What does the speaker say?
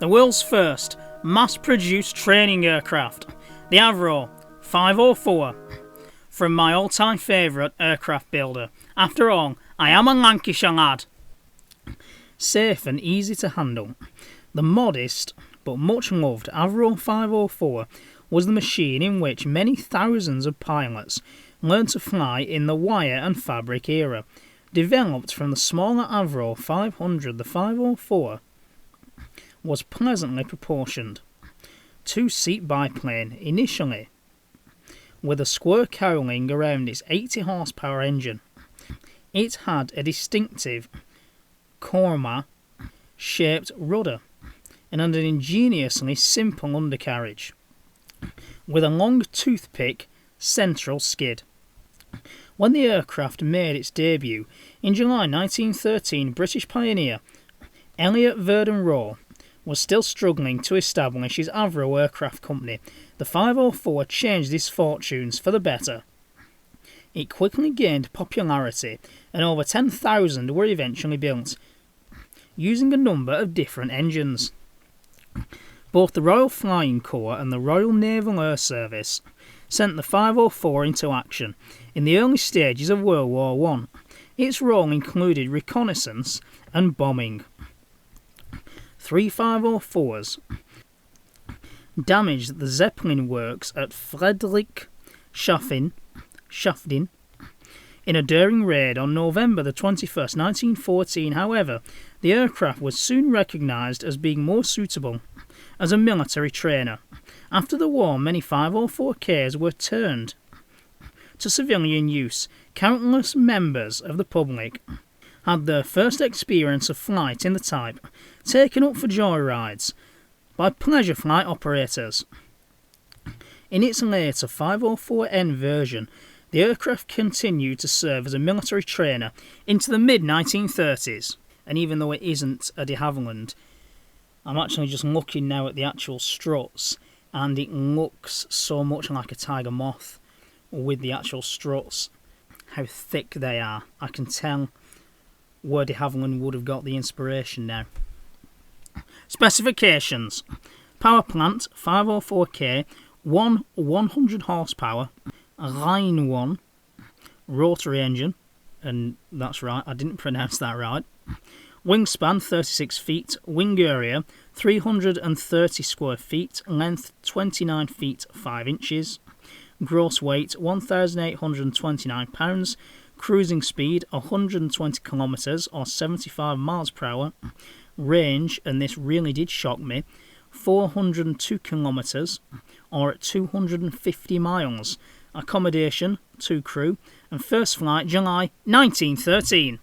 The world's first mass-produced training aircraft, the Avro 504, from my all-time favourite aircraft builder. After all, I am a Lancashire lad. Safe and easy to handle, the modest but much loved Avro 504 was the machine in which many thousands of pilots learned to fly in the wire and fabric era. Developed from the smaller Avro 500, the 504 was pleasantly proportioned. Two-seat biplane initially, with a square cowling around its 80 horsepower engine. It had a distinctive korma-shaped rudder and an ingeniously simple undercarriage, with a long toothpick central skid. When the aircraft made its debut in July 1913, British pioneer Elliot Verdon Roe was still struggling to establish his Avro aircraft company. The 504 changed his fortunes for the better. It quickly gained popularity, and over 10,000 were eventually built, using a number of different engines. Both the Royal Flying Corps and the Royal Naval Air Service sent the 504 into action in the early stages of World War I. Its role included reconnaissance and bombing. 3 504s damaged the Zeppelin works at Friedrichshafen in a daring raid on November the 21st, 1914. However, the aircraft was soon recognised as being more suitable as a military trainer. After the war, many 504Ks were turned to civilian use. Countless members of the public had their first experience of flight in the type taken up for joyrides by pleasure flight operators. In its later 504N version, the aircraft continued to serve as a military trainer into the mid-1930s. And even though it isn't a de Havilland, I'm actually just looking now at the actual struts, and it looks so much like a tiger moth with the actual struts, how thick they are. I can tell where de Havilland would have got the inspiration now. Specifications: power plant 504K, 100 horsepower, line 1, rotary engine, and that's right, I didn't pronounce that right. Wingspan 36 feet, wing area 330 square feet, length 29 feet 5 inches, gross weight 1,829 pounds, cruising speed 120 kilometres or 75 miles per hour, range, and this really did shock me, 402 kilometres or 250 miles, accommodation 2 crew, and first flight July 1913.